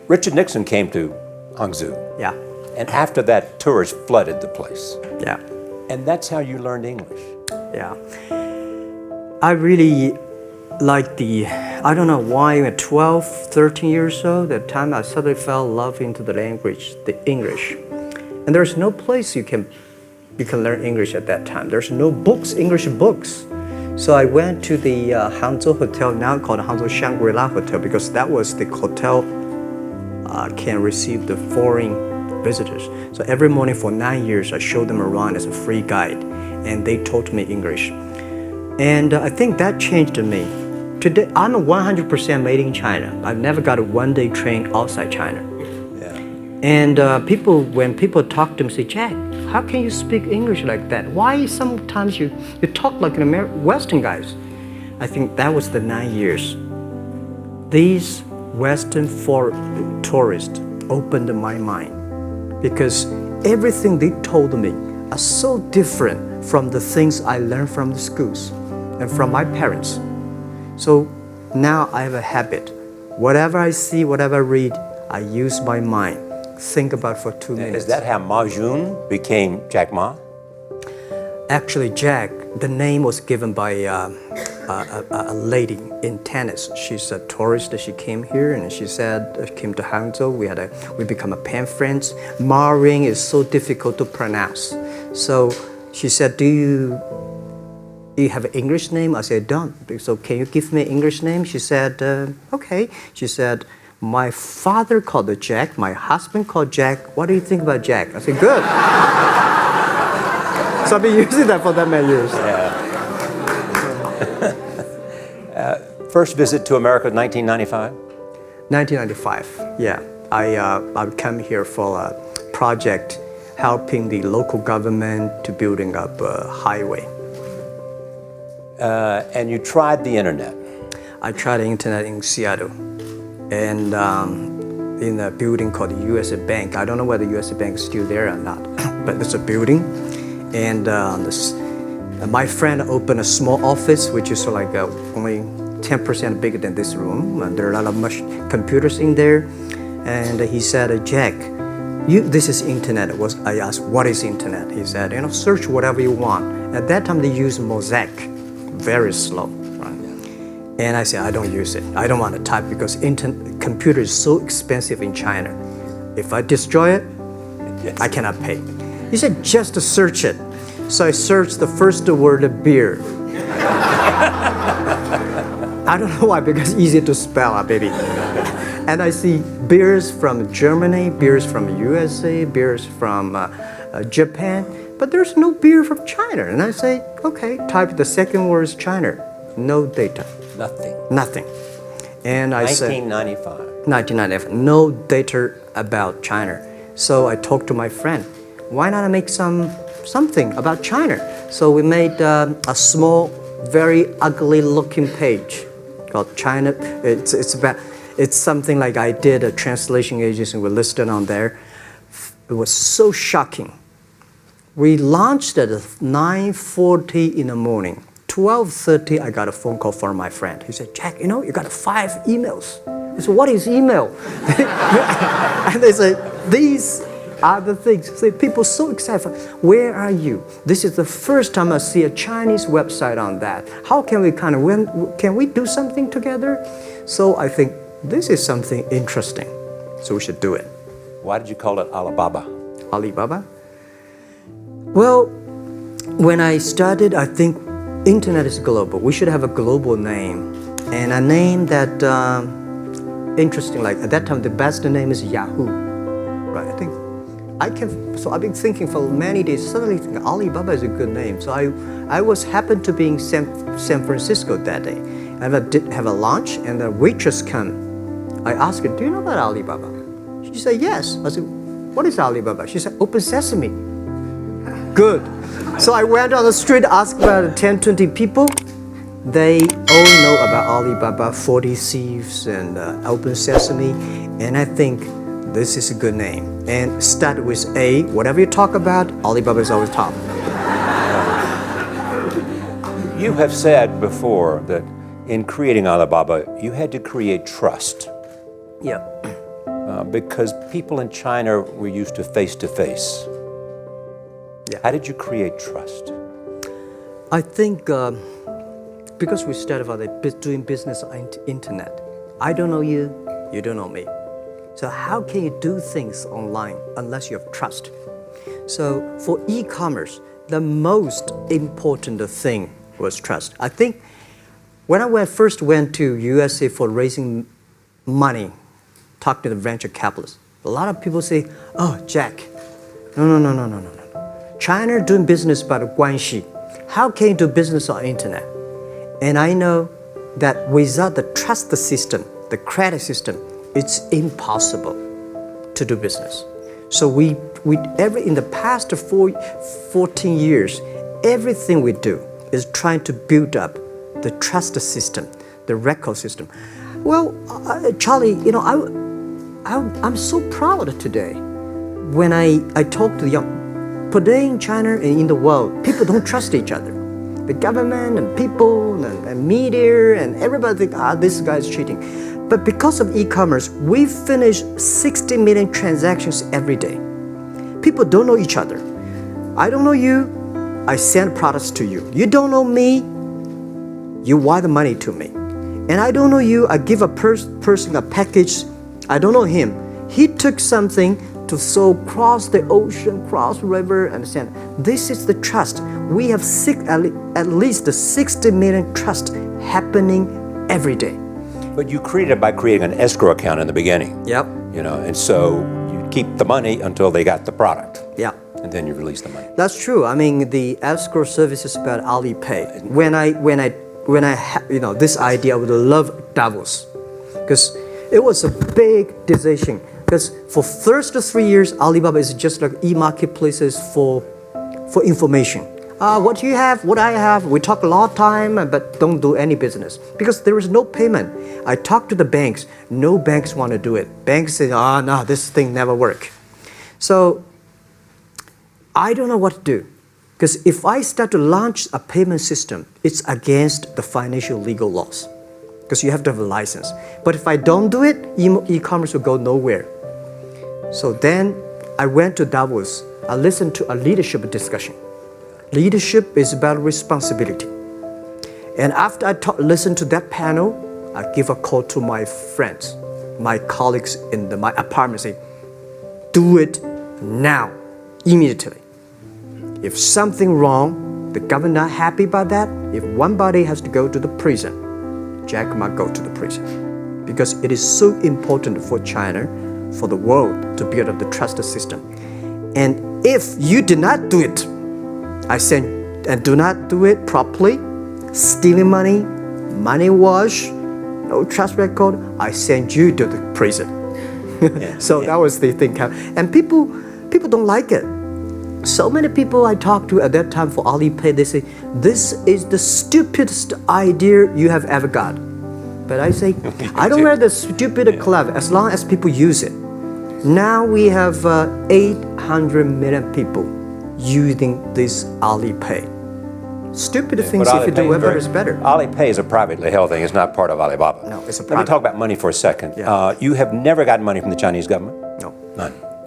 Richard Nixon came to Hangzhou. Yeah. And after that, tourists flooded the place. Yeah. And that's how you learned English. Yeah. I really like I don't know why, at 12, 13 years old, at the time I suddenly fell in love into the language, the English. And there's no place you can learn English at that time. There's no books, English books. So I went to the Hangzhou Hotel, now called Hangzhou Shangri-La Hotel, because that was the hotel can receive the foreign visitors. So every morning for 9 years, I showed them around as a free guide, and they taught me English. And I think that changed me. Today, I'm a 100% made in China. I've never got a one-day train outside China. Yeah. And when people talk to me, say, Jack, how can you speak English like that? Why sometimes you talk like an Western guys? I think that was the 9 years. These Western tourists opened my mind, because everything they told me are so different from the things I learned from the schools and from my parents. So now I have a habit. Whatever I see, whatever I read, I use my mind. Think about for 2 minutes. Is that how Ma Jun became Jack Ma? Actually, Jack, the name was given by a lady in tennis. She's a tourist. She came here and she said, came to Hangzhou. We become a pen friends. Ma Ring is so difficult to pronounce. So she said, do you have an English name? I said, don't. So can you give me an English name? She said, okay. She said, my father called it Jack. My husband called Jack. What do you think about Jack? I said, good. So I've been using that for that many years. Yeah. First visit to America, 1995? 1995, yeah. I came here for a project helping the local government to building up a highway. And you tried the internet? I tried the internet in Seattle, and in a building called the U.S. Bank. I don't know whether the U.S. Bank is still there or not, but it's a building. And my friend opened a small office, which is like only 10% bigger than this room. And there are a lot of computers in there. And he said, Jack, this is internet. I asked, what is internet? He said, search whatever you want. At that time, they used Mosaic, very slow. Right? And I said, I don't use it. I don't want to type because computer is so expensive in China. If I destroy it, yes, I cannot pay. He said, just to search it. So I searched the first word, beer. I don't know why, because it's easy to spell, baby. And I see beers from Germany, beers from USA, beers from Japan, but there's no beer from China. And I say, okay, type the second word is China. No data. Nothing. And I said, 1995, no data about China. So I talked to my friend, why not make something about China? So we made a small, very ugly looking page called China. It's something like I did a translation agency, we listed on there. It was so shocking. We launched at 9:40 in the morning. 12:30, I got a phone call from my friend. He said, Jack, you got 5 emails. I said, what is email? And they said, these are the things. So people so excited. Where are you? This is the first time I see a Chinese website on that. How can we can we do something together? So I think this is something interesting. So we should do it. Why did you call it Alibaba? Alibaba? Well, when I started, I think internet is global. We should have a global name. And a name that, interesting, like at that time, the best name is Yahoo. Right, so I've been thinking for many days, suddenly think Alibaba is a good name. So I happened to be in San Francisco that day. I did have a lunch, and the waitress came. I asked her, do you know about Alibaba? She said, yes. I said, what is Alibaba? She said, Open Sesame. Good. So I went on the street, asked about 10, 20 people. They all know about Alibaba, 40 Thieves, and Open Sesame. And I think this is a good name. And start with A. Whatever you talk about, Alibaba is always top. You have said before that in creating Alibaba, you had to create trust. Yeah. because people in China were used to face-to-face. Yeah. How did you create trust? I think because we started out doing business on internet, I don't know you, you don't know me. So how can you do things online unless you have trust? So for e-commerce, the most important thing was trust. I think when I first went to USA for raising money, talking to the venture capitalists, a lot of people say, oh, Jack, no. China doing business by the guanxi. How can you do business on internet? And I know that without the trust system, the credit system, it's impossible to do business. So in the past 14 years, everything we do is trying to build up the trust system, the record system. Well, Charlie, I'm so proud today when I talk to the young. Today in China and in the world, people don't trust each other. The government and people and media and everybody think, this guy is cheating. But because of e-commerce, we finish 60 million transactions every day. People don't know each other. I don't know you, I send products to you. You don't know me, you wire the money to me. And I don't know you, I give a person a package, I don't know him. He took something to cross the ocean, cross river, and send. This is the trust. We have at least 60 million trust happening every day. But you created it by creating an escrow account in the beginning. Yep. And so you keep the money until they got the product. Yeah. And then you release the money. That's true. I mean, the escrow service is about Alipay. When I had this idea, I would love Davos, because it was a big decision. Because for first 3 years, Alibaba is just like e-marketplaces for information. What you have, what I have, we talk a lot of time, but don't do any business. Because there is no payment. I talk to the banks, no banks want to do it. Banks say, no, this thing never work. So I don't know what to do. Because if I start to launch a payment system, it's against the financial legal laws. Because you have to have a license. But if I don't do it, e-commerce will go nowhere. So then I went to Davos. I listened to a leadership discussion. Leadership is about responsibility. And after I listened to that panel, I give a call to my friends, my colleagues in my apartment, saying, do it now, immediately. If something wrong, the government not happy about that, if one body has to go to the prison, Jack Ma go to the prison. Because it is so important for China, for the world, to build up the trust system. And if you did not do it, and do not do it properly, stealing money, money wash, no trust record, I send you to the prison. So that was the thing. And people don't like it. So many people I talked to at that time for Alipay, they say, this is the stupidest idea you have ever got. But I say, I don't wear the stupid clever as long as people use it. Now we have 800 million people using this Alipay. Stupid things if you do whatever is better. Alipay is a privately held thing. It's not part of Alibaba. No, it's a private. Let me private. talk about money for a second. Yeah. You have never gotten money from the Chinese government? No.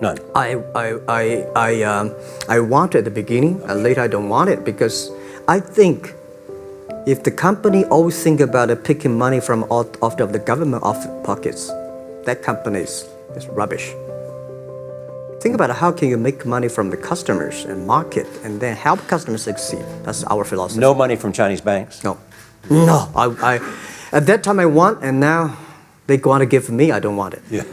None. I want it at the beginning, and later I don't want it, because I think if the company always think about picking money from out of the government pockets, that company is rubbish. Think about how can you make money from the customers and market and then help customers succeed. That's our philosophy. No money from Chinese banks? No. I at that time I want, and now they want to give me, I don't want it. Yeah.